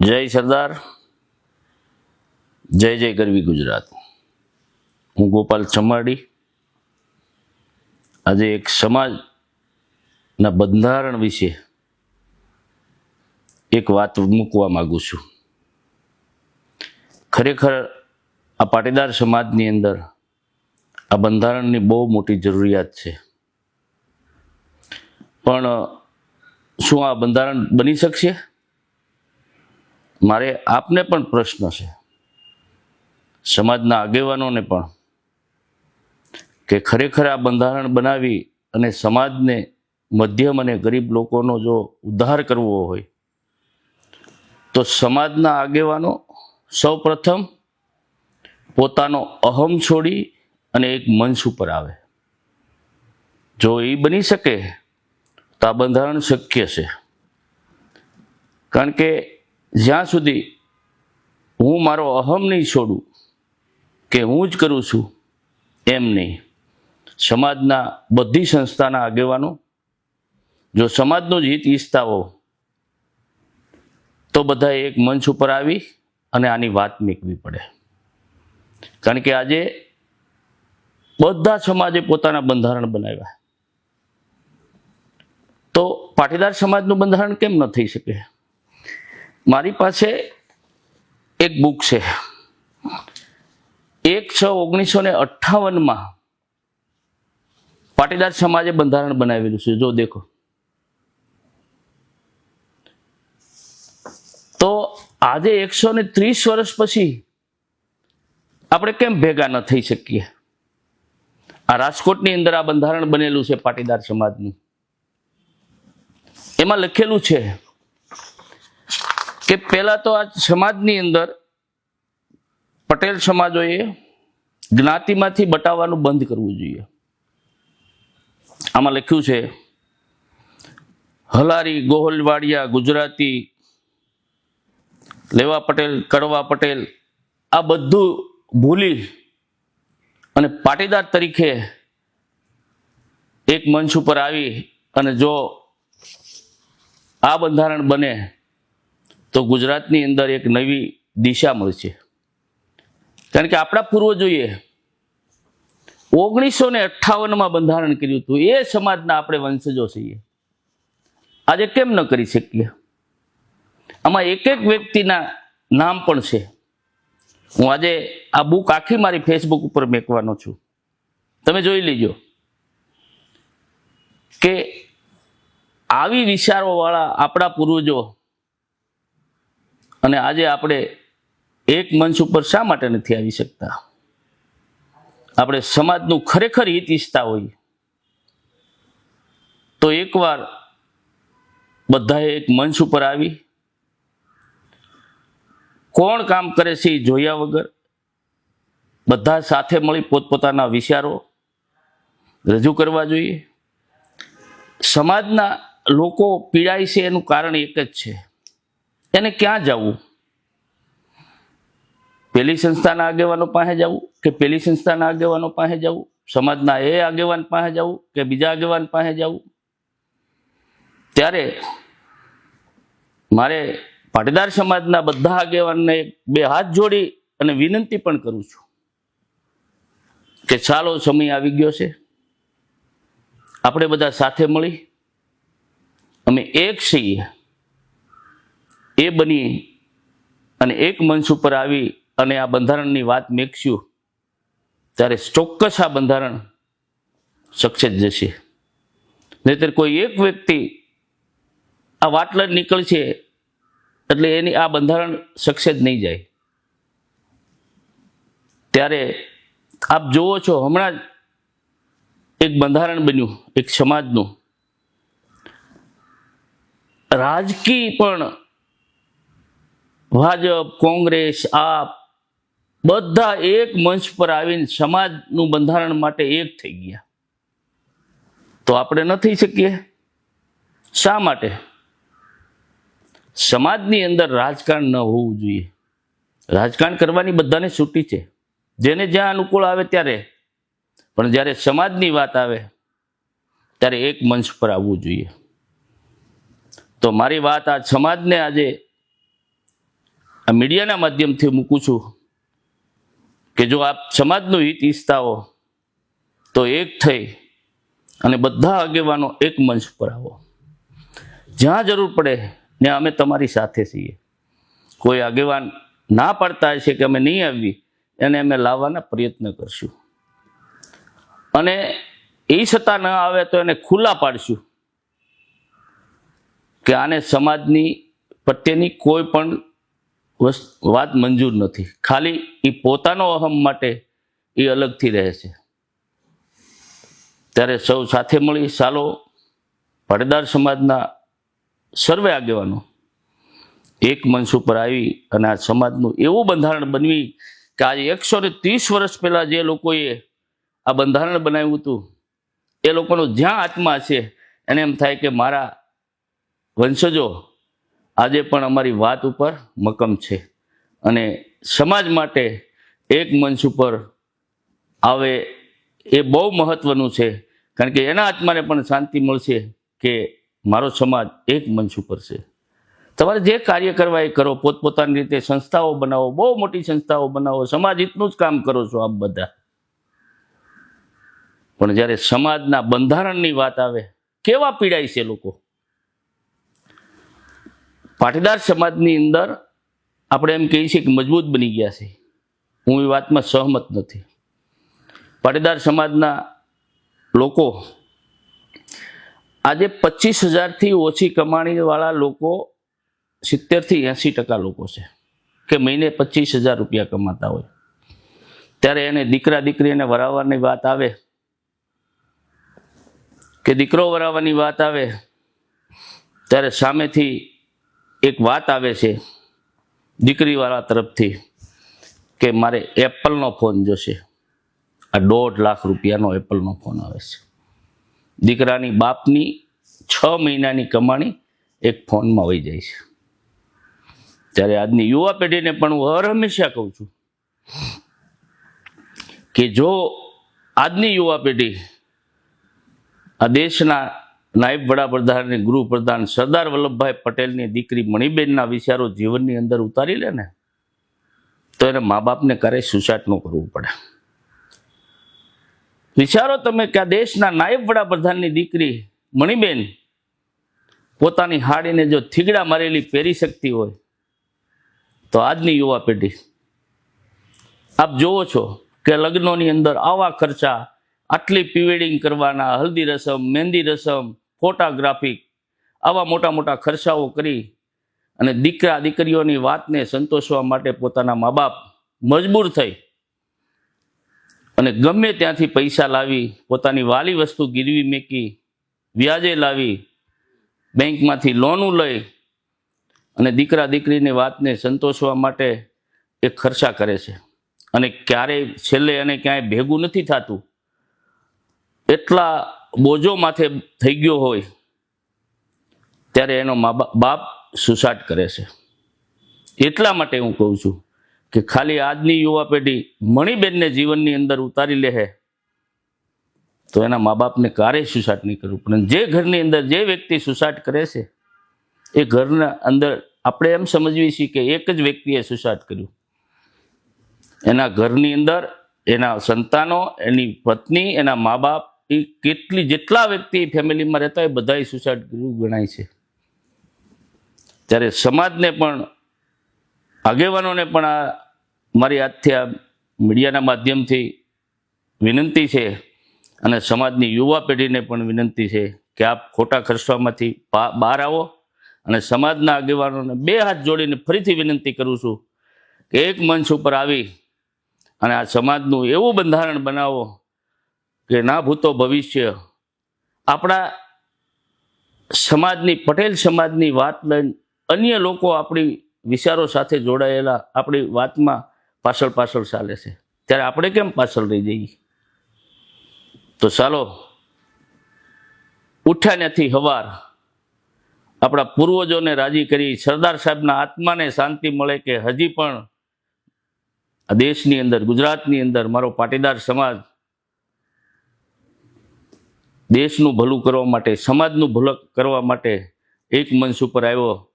જય સરદાર, જય જય ગરવી ગુજરાત. હું ગોપાલ ચમાડી આજે એક સમાજના બંધારણ વિશે એક વાત મૂકવા માંગુ છું. ખરેખર આ પાટીદાર સમાજની અંદર આ બંધારણની બહુ મોટી જરૂરિયાત છે, પણ શું આ બંધારણ બની શકશે? મારે આપને પણ પ્રશ્ન છે, સમાજના આગેવાનોને પણ, કે ખરેખર આ બંધારણ બનાવી અને સમાજને, મધ્યમ અને ગરીબ લોકોનો જો ઉદ્ધાર કરવો હોય તો સમાજના આગેવાનો સૌ પ્રથમ પોતાનો અહમ છોડી અને એક મંચ ઉપર આવે. જો એ બની શકે તો આ બંધારણ શક્ય છે. કારણ કે જ્યાં સુધી હું મારો અહમ નહીં છોડું કે હું જ કરું છું એમ નહીં, સમાજના બધી સંસ્થાના આગેવાનો જો સમાજનું જ હિત ઈચ્છતા હો તો બધા એક મંચ ઉપર આવી અને આની વાત મૂકવી પડે. કારણ કે આજે બધા સમાજે પોતાના બંધારણ બનાવ્યા, તો પાટીદાર સમાજનું બંધારણ કેમ ન થઈ શકે? મારી પાસે એક બુક છે, 1/6/1958 પાટીદાર સમાજે બંધારણ બનાવેલું છે. જો દેખો, તો આજે 130 વર્ષ પછી આપણે કેમ ભેગા ન થઈ શકીએ? આ રાજકોટની અંદર આ બંધારણ બનેલું છે પાટીદાર સમાજનું. એમાં લખેલું છે કે પહેલા તો આ સમાજની અંદર પટેલ સમાજોએ જ્ઞાતિમાંથી બટાવવાનું બંધ કરવું જોઈએ. આમાં લખ્યું છે, હલારી, ગોહલવાડિયા, ગુજરાતી, લેવા પટેલ, કડવા પટેલ, આ બધું ભૂલી અને પાટીદાર તરીકે એક મંચ ઉપર આવી અને જો આ બંધારણ બને તો ગુજરાતની અંદર એક નવી દિશા મળશે. કારણ કે આપણા પૂર્વજોએ 1958 બંધારણ કર્યું હતું. એ સમાજના આપણે વંશજો છીએ. આજે કેમ ન કરી શકીએ? આમાં એક એક વ્યક્તિના નામ પણ છે. હું આજે આ બુક આખી મારી ફેસબુક ઉપર મેકવાનો છું, તમે જોઈ લીજો કે આવી વિચારોવાળા આપણા પૂર્વજો અને આજે આપણે એક મંચ ઉપર શા માટે નથી આવી શકતા? આપણે સમાજનું ખરેખર હિત ઈચ્છતા હોઈએ તો એકવાર બધાએ એક મંચ ઉપર આવી કોણ કામ કરે છે એ જોયા વગર બધા સાથે મળી પોતપોતાના વિચારો રજૂ કરવા જોઈએ. સમાજના લોકો પીડાય છે એનું કારણ એક જ છે, એને ક્યાં જવું? પેલી સંસ્થાના આગેવાનો પાસે જવું કે પેલી સંસ્થાના આગેવાનો પાસે જવું? સમાજના એ આગેવાન પાસે જવું કે બીજા આગેવાન પાસે જવું? ત્યારે મારે પાટીદાર સમાજના બધા આગેવાનને બે હાથ જોડી અને વિનંતી પણ કરું છું કે ચાલો, સમય આવી ગયો છે, આપણે બધા સાથે મળી અમે એક છીએ એ બની અને એક મંચ ઉપર આવી અને આ બંધારણની વાત મેકશું, ત્યારે ચોક્કસ આ બંધારણ સક્સેસ જશે. નહીંતર કોઈ એક વ્યક્તિ આ વાટલા નીકળશે એટલે એની આ બંધારણ સક્સેસ નહીં જાય. ત્યારે આપ જોવો છો, હમણાં જ એક બંધારણ બન્યું એક સમાજનું. રાજકીય પણ ભાજપ, કોંગ્રેસ, આપ બધા એક મંચ પર આવીને સમાજનું બંધારણ માટે એક થઈ ગયા. તો આપણે ન થઈ શકીએ? શા માટે? સમાજની અંદર રાજકારણ ન હોવું જોઈએ. રાજકારણ કરવાની બધાને છૂટી છે, જેને જ્યાં અનુકૂળ આવે ત્યારે, પણ જ્યારે સમાજની વાત આવે ત્યારે એક મંચ પર આવવું જોઈએ. તો મારી વાત આ સમાજને આજે આ મીડિયાના માધ્યમથી મૂકું છું કે જો આપ સમાજનું હિત ઈચ્છતા હો તો એક થઈ અને બધા આગેવાનો એક મંચ પર આવો. જ્યાં જરૂર પડે ત્યાં અમે તમારી સાથે છીએ. કોઈ આગેવાન ના પાડતા હશે કે અમે નહીં આવી, એને અમે લાવવાના પ્રયત્ન કરશું. અને એ છતાં ન આવે તો એને ખુલ્લા પાડશું કે આને સમાજની પ્રત્યેની કોઈ પણ વાત મંજૂર નથી. ખાલી એ પોતાનો અહમ માટે એ અલગથી રહે છે. ત્યારે સૌ સાથે મળી ચાલો પાટીદાર સમાજના સર્વે આગેવાનો એક મંચ ઉપર આવી અને આ સમાજનું એવું બંધારણ બનવી કે આજે 130 વર્ષ પહેલા જે લોકોએ આ બંધારણ બનાવ્યું હતું એ લોકોનો જ્યાં આત્મા છે એને એમ થાય કે મારા વંશજો આજે પણ અમારી વાત ઉપર મક્કમ છે અને સમાજ માટે એક મંચ ઉપર આવે એ બહુ મહત્વનું છે. કારણ કે એના આત્માને પણ શાંતિ મળશે કે મારો સમાજ એક મંચ ઉપર છે. તમારે જે કાર્ય કરવા એ કરો, પોતપોતાની રીતે સંસ્થાઓ બનાવો, બહુ મોટી સંસ્થાઓ બનાવો, સમાજ હિતનું જ કામ કરો છો આપ બધા. પણ જ્યારે સમાજના બંધારણની વાત આવે કેવા પીડાય છે લોકો. પાટીદાર સમાજની અંદર આપણે એમ કહીએ છીએ કે મજબૂત બની ગયા છે. હું એ વાતમાં સહમત નથી. પાટીદાર સમાજના લોકો આજે 25,000થી ઓછી કમાણીવાળા લોકો 70થી 80% લોકો છે કે મહિને 25,000 રૂપિયા કમાતા હોય. ત્યારે એને દીકરા દીકરીને વરાવવાની વાત આવે કે દીકરો વરાવવાની વાત આવે ત્યારે સામેથી એક વાત આવે છે દીકરીવાળા તરફથી કે મારે એપલનો ફોન જોશે. આ 1.5 લાખ રૂપિયાનો એપલનો ફોન આવે છે. દીકરાની બાપની 6 મહિનાની કમાણી એક ફોનમાં વહી જાય છે. ત્યારે આજની યુવા પેઢીને પણ હું હર હંમેશા કહું છું કે જો આજની યુવા પેઢી આ દેશના નાયબ વડાપ્રધાન અને ગૃહપ્રધાન સરદાર વલ્લભભાઈ પટેલની દીકરી મણિબેનના વિચારો જીવનની અંદર ઉતારી લે ને તો એને મા બાપને ક્યારેય સુસાઇડ ન કરવું પડે. વિચારો તમે કે આ દેશના નાયબ વડાપ્રધાનની દીકરી મણિબેન પોતાની હાડીને જો થીગડા મારેલી પહેરી શકતી હોય તો આજની યુવા પેઢી આપ જોવો છો કે લગ્નોની અંદર આવા ખર્ચા, આટલી પ્રી-વેડિંગ કરવાના, હલ્દી રસમ, મહેંદી રસમ, ફોટોગ્રાફી, આવા મોટા મોટા ખર્ચાઓ કરી અને દીકરા દીકરીઓની વાતને સંતોષવા માટે પોતાના મા બાપ મજબૂર થઈ અને ગમે ત્યાંથી પૈસા લાવી, પોતાની વાલી વસ્તુ ગીરવી મૂકી, વ્યાજે લાવી, બેંકમાંથી લોનું લઈ અને દીકરા દીકરીની વાતને સંતોષવા માટે એ ખર્ચા કરે છે. અને ક્યારેય છેલ્લે એને ક્યાંય ભેગું નથી થતું. એટલા બોજો માથે થઈ ગયો હોય ત્યારે એનો બાપ સુસાઇડ કરે છે. એટલા માટે હું કહું છું કે ખાલી આજની યુવા પેઢી મણિબેનને જીવનની અંદર ઉતારી લે તો એના મા બાપને ક્યારેય સુસાઇડ નહીં કરવું. પણ જે ઘરની અંદર જે વ્યક્તિ સુસાઇડ કરે છે એ ઘરના અંદર આપણે એમ સમજવી છીએ કે એક જ વ્યક્તિએ સુસાઇડ કર્યું. એના ઘરની અંદર એના સંતાનો, એની પત્ની, એના મા બાપ, એ જેટલા વ્યક્તિ ફેમિલીમાં રહેતા હોય બધાએ સુસાઇડ કર્યું ગણાય છે. ત્યારે સમાજને પણ, આગેવાનોને પણ આ મારી આજથી આ મીડિયાના માધ્યમથી વિનંતી છે અને સમાજની યુવા પેઢીને પણ વિનંતી છે કે આપ ખોટા ખર્ચવામાંથી બહાર આવો. અને સમાજના આગેવાનોને 2 હાથ જોડીને ફરીથી વિનંતી કરું છું કે એક મંચ ઉપર આવી અને આ સમાજનું એવું બંધારણ બનાવો કે ના ભૂતો ભવિષ્ય આપણા સમાજની, પટેલ સમાજની વાત લઈને અન્ય લોકો આપણી વિચારો સાથે જોડાયેલા આપણી વાતમાં પાછળ ચાલે છે. ત્યારે આપણે કેમ પાછળ રહી જઈએ? તો ચાલો ઉઠ્યા નથી હવાર આપણા પૂર્વજોને રાજી કરી, સરદાર સાહેબના આત્માને શાંતિ મળે કે હજી પણ આ દેશની અંદર, ગુજરાતની અંદર મારો પાટીદાર સમાજ દેશનું ભલું કરવા માટે, સમાજનું ભલું કરવા માટે એક મંચ ઉપર આવ્યો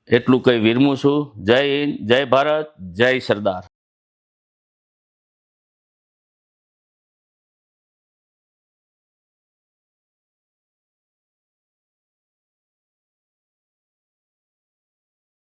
એટલું કંઈ વિરમું છું. જય હિન્દ, જય ભારત, જય સરદાર.